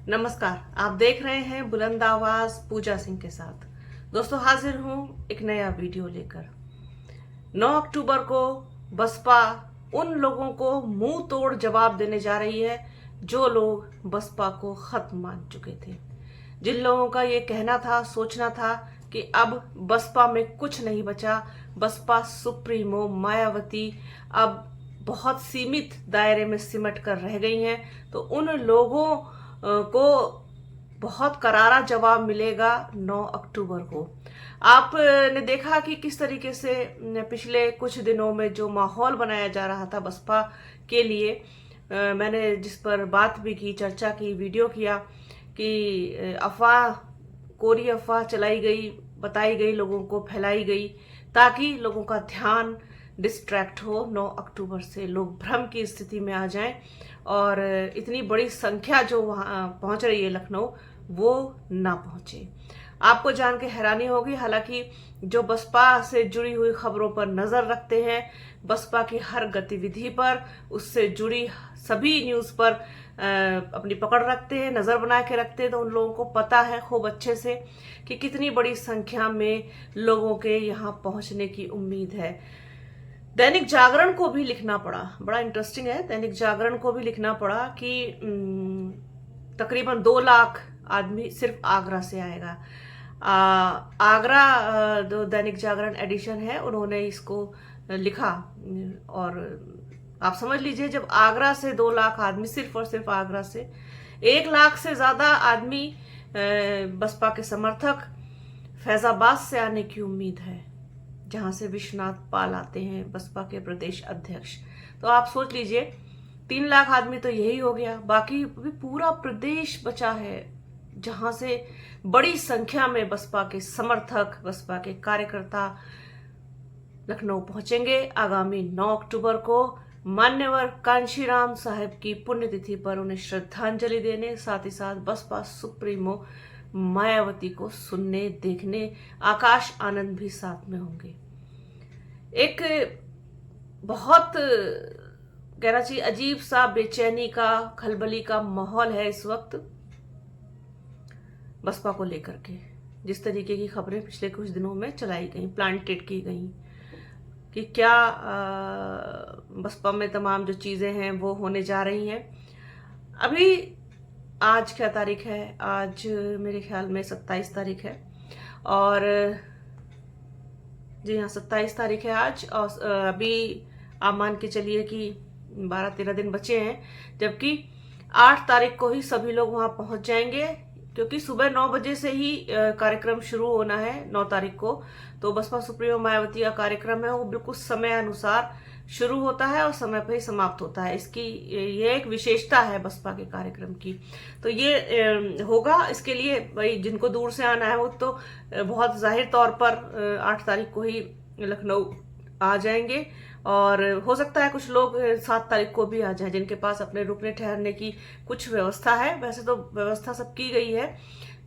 नमस्कार, आप देख रहे हैं बुलंद आवाज पूजा सिंह के साथ। दोस्तों, हाजिर हूं एक नया वीडियो लेकर। 9 अक्टूबर को बसपा उन लोगों को मुंह तोड़ जवाब देने जा रही है जो लोग बसपा को खत्म मान चुके थे। जिन लोगों का ये कहना था, सोचना था कि अब बसपा में कुछ नहीं बचा, बसपा सुप्रीमो मायावती अब बहुत सीमित दायरे में सिमट कर रह गई हैं, तो उन लोगों को बहुत करारा जवाब मिलेगा 9 अक्टूबर को। आपने देखा कि किस तरीके से पिछले कुछ दिनों में जो माहौल बनाया जा रहा था बसपा के लिए, मैंने जिस पर बात भी की, चर्चा की, वीडियो किया कि अफवाह, कोरी अफवाह चलाई गई, बताई गई, लोगों को फैलाई गई ताकि लोगों का ध्यान डिस्ट्रैक्ट हो। 9 अक्टूबर से लोग भ्रम की स्थिति में आ जाएं और इतनी बड़ी संख्या जो वहां पहुंच रही है लखनऊ, वो ना पहुंचे। आपको जान के हैरानी होगी, हालांकि जो बसपा से जुड़ी हुई खबरों पर नजर रखते हैं, बसपा की हर गतिविधि पर, उससे जुड़ी सभी न्यूज पर अपनी पकड़ रखते हैं, नजर बना के रखते हैं, तो उन लोगों को पता है खूब अच्छे से कि कितनी बड़ी संख्या में लोगों के यहाँ पहुंचने की उम्मीद है। दैनिक जागरण को भी लिखना पड़ा, बड़ा इंटरेस्टिंग है, दैनिक जागरण को भी लिखना पड़ा कि तकरीबन 2 लाख आदमी सिर्फ आगरा से आएगा। आगरा जो दैनिक जागरण एडिशन है, उन्होंने इसको लिखा और आप समझ लीजिए, जब आगरा से 2 लाख आदमी, सिर्फ और सिर्फ आगरा से 1 लाख से ज्यादा आदमी बसपा के समर्थक फैजाबाद से आने की उम्मीद है, जहां से विश्वनाथ पाल आते हैं, बसपा के प्रदेश अध्यक्ष। तो आप सोच लीजिए 3 लाख आदमी तो यही हो गया, बाकी भी पूरा प्रदेश बचा है जहां से बड़ी संख्या में बसपा के समर्थक, बसपा के कार्यकर्ता लखनऊ पहुंचेंगे आगामी 9 अक्टूबर को मान्यवर कांशीराम साहब की पुण्यतिथि पर उन्हें श्रद्धांजलि देने, साथ ही साथ बसपा सुप्रीमो मायावती को सुनने, देखने। आकाश आनंद भी साथ में होंगे। एक बहुत कहना चाहिए अजीब सा बेचैनी का, खलबली का माहौल है इस वक्त बसपा को लेकर के। जिस तरीके की खबरें पिछले कुछ दिनों में चलाई गई, प्लांटेड की गई कि क्या बसपा में तमाम जो चीजें हैं वो होने जा रही हैं। अभी आज क्या तारीख है? आज मेरे ख्याल में 27 तारीख है, और जी हाँ 27 तारीख है आज। और अभी आप मान के चलिए कि 12-13 दिन बचे हैं, जबकि 8 तारीख को ही सभी लोग वहां पहुंच जाएंगे, क्योंकि सुबह 9 बजे से ही कार्यक्रम शुरू होना है 9 तारीख को। तो बसपा सुप्रीमो मायावती का कार्यक्रम है, वो बिल्कुल समय अनुसार शुरू होता है और समय पर ही समाप्त होता है। इसकी ये एक विशेषता है बसपा के कार्यक्रम की। तो ये होगा, इसके लिए भाई जिनको दूर से आना है वो तो बहुत जाहिर तौर पर 8 तारीख को ही लखनऊ आ जाएंगे, और हो सकता है कुछ लोग 7 तारीख को भी आ जाएं, जिनके पास अपने रुकने ठहरने की कुछ व्यवस्था है। वैसे तो व्यवस्था सब की गई है,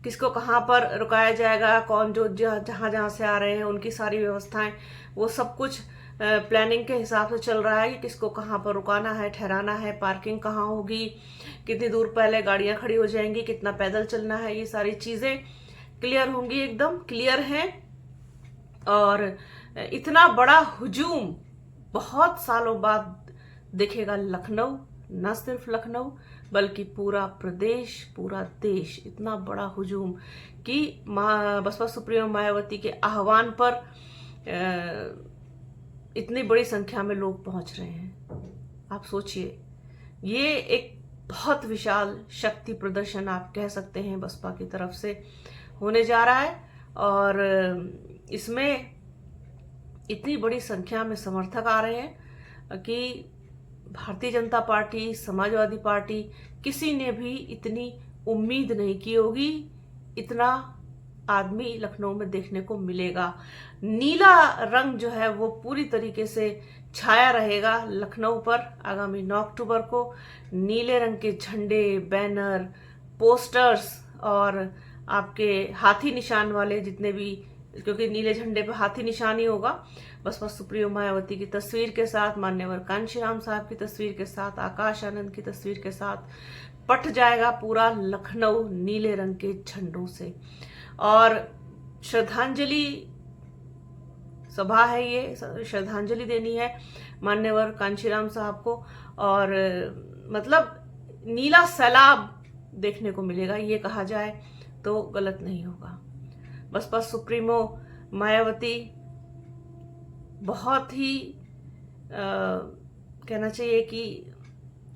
किसको कहाँ पर रुकाया जाएगा, कौन जो जहां जहां से आ रहे हैं उनकी सारी व्यवस्थाएं, वो सब कुछ प्लानिंग के हिसाब से चल रहा है कि किसको कहाँ पर रुकाना है, ठहराना है, पार्किंग कहाँ होगी, कितनी दूर पहले गाड़ियां खड़ी हो जाएंगी, कितना पैदल चलना है, ये सारी चीजें क्लियर होंगी, एकदम क्लियर हैं। और इतना बड़ा हुजूम बहुत सालों बाद दिखेगा लखनऊ, न सिर्फ लखनऊ बल्कि पूरा प्रदेश, पूरा देश। इतना बड़ा हुजूम कि बसपा सुप्रीमो मायावती के आह्वान पर इतनी बड़ी संख्या में लोग पहुंच रहे हैं। आप सोचिए, ये एक बहुत विशाल शक्ति प्रदर्शन आप कह सकते हैं बसपा की तरफ से होने जा रहा है, और इसमें इतनी बड़ी संख्या में समर्थक आ रहे हैं कि भारतीय जनता पार्टी, समाजवादी पार्टी, किसी ने भी इतनी उम्मीद नहीं की होगी इतना आदमी लखनऊ में देखने को मिलेगा। नीला रंग जो है वो पूरी तरीके से छाया रहेगा लखनऊ पर आगामी 9 अक्टूबर को। नीले रंग के झंडे, बैनर, पोस्टर्स और आपके हाथी निशान वाले जितने भी, क्योंकि नीले झंडे पर हाथी निशान ही होगा, बसपा सुप्रीमो मायावती की तस्वीर के साथ, मान्यवर कांशीराम साहब की तस्वीर के साथ, आकाश आनंद की तस्वीर के साथ पट जाएगा पूरा लखनऊ नीले रंग के झंडों से। और श्रद्धांजलि सभा है, ये श्रद्धांजलि देनी है मान्यवर कांशीराम साहब को, और मतलब नीला सैलाब देखने को मिलेगा, ये कहा जाए तो गलत नहीं होगा। बसपा सुप्रीमो मायावती बहुत ही कहना चाहिए कि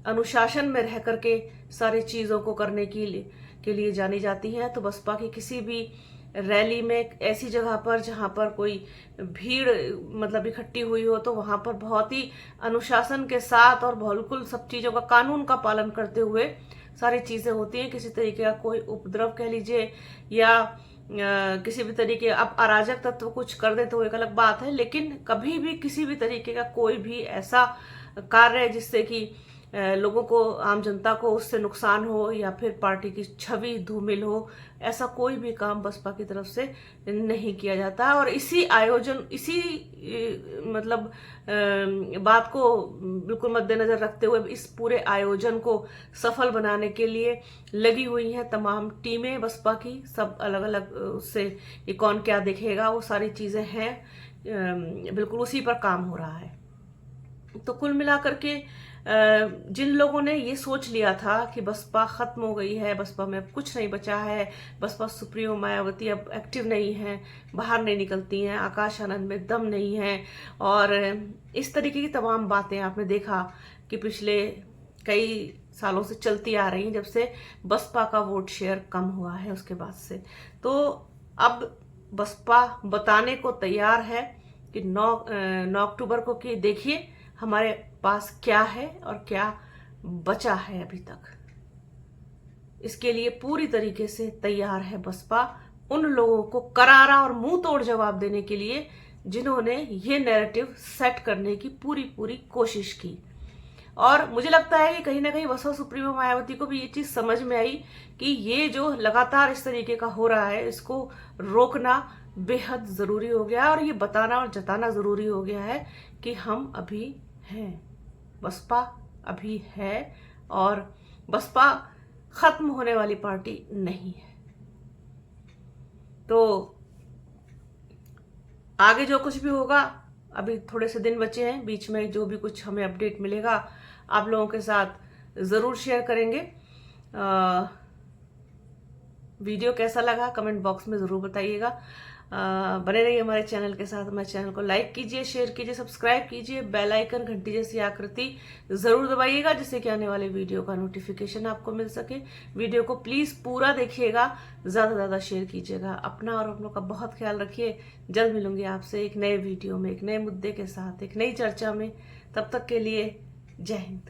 अनुशासन में रह करके सारी चीज़ों को करने के लिए जानी जाती हैं। तो बसपा की किसी भी रैली में ऐसी जगह पर जहां पर कोई भीड़ मतलब इकट्ठी हुई हो, तो वहां पर बहुत ही अनुशासन के साथ और बिल्कुल सब चीज़ों का कानून का पालन करते हुए सारी चीज़ें होती हैं। किसी तरीके का कोई उपद्रव कह लीजिए या किसी भी तरीके अब अराजक तत्व कुछ कर दे तो एक अलग बात है, लेकिन कभी भी किसी भी तरीके का कोई भी ऐसा कार्य है जिससे कि लोगों को, आम जनता को उससे नुकसान हो या फिर पार्टी की छवि धूमिल हो, ऐसा कोई भी काम बसपा की तरफ से नहीं किया जाता। और इसी मतलब बात को बिल्कुल मद्देनजर रखते हुए इस पूरे आयोजन को सफल बनाने के लिए लगी हुई हैं तमाम टीमें बसपा की, सब अलग अलग उससे ये कौन क्या देखेगा वो सारी चीजें हैं, बिल्कुल उसी पर काम हो रहा है। तो कुल मिलाकर के जिन लोगों ने ये सोच लिया था कि बसपा खत्म हो गई है, बसपा में अब कुछ नहीं बचा है, बसपा सुप्रीमो मायावती अब एक्टिव नहीं है, बाहर नहीं निकलती हैं, आकाश आनंद में दम नहीं है, और इस तरीके की तमाम बातें आपने देखा कि पिछले कई सालों से चलती आ रही, जब से बसपा का वोट शेयर कम हुआ है उसके बाद से। तो अब बसपा बताने को तैयार है कि 9 अक्टूबर को कि देखिए हमारे पास क्या है और क्या बचा है अभी तक। इसके लिए पूरी तरीके से तैयार है बसपा उन लोगों को करारा और मुंह तोड़ जवाब देने के लिए जिन्होंने ये नैरेटिव सेट करने की पूरी कोशिश की। और मुझे लगता है कि कहीं ना कहीं बसपा सुप्रीमो मायावती को भी ये चीज समझ में आई कि ये जो लगातार इस तरीके का हो रहा है, इसको रोकना बेहद जरूरी हो गया और ये बताना और जताना जरूरी हो गया है कि हम अभी हैं, बसपा अभी है और बसपा खत्म होने वाली पार्टी नहीं है। तो आगे जो कुछ भी होगा, अभी थोड़े से दिन बचे हैं, बीच में जो भी कुछ हमें अपडेट मिलेगा आप लोगों के साथ जरूर शेयर करेंगे। वीडियो कैसा लगा कमेंट बॉक्स में जरूर बताइएगा। बने रहिए हमारे चैनल के साथ। हमारे चैनल को लाइक कीजिए, शेयर कीजिए, सब्सक्राइब कीजिए, बेल आइकन घंटी जैसी आकृति जरूर दबाइएगा जिससे कि आने वाले वीडियो का नोटिफिकेशन आपको मिल सके। वीडियो को प्लीज पूरा देखिएगा, ज्यादा से ज्यादा शेयर कीजिएगा। अपना और अपनों का बहुत ख्याल रखिए। जल्द मिलूंगी आपसे एक नए वीडियो में, एक नए मुद्दे के साथ, एक नई चर्चा में। तब तक के लिए जय हिंद।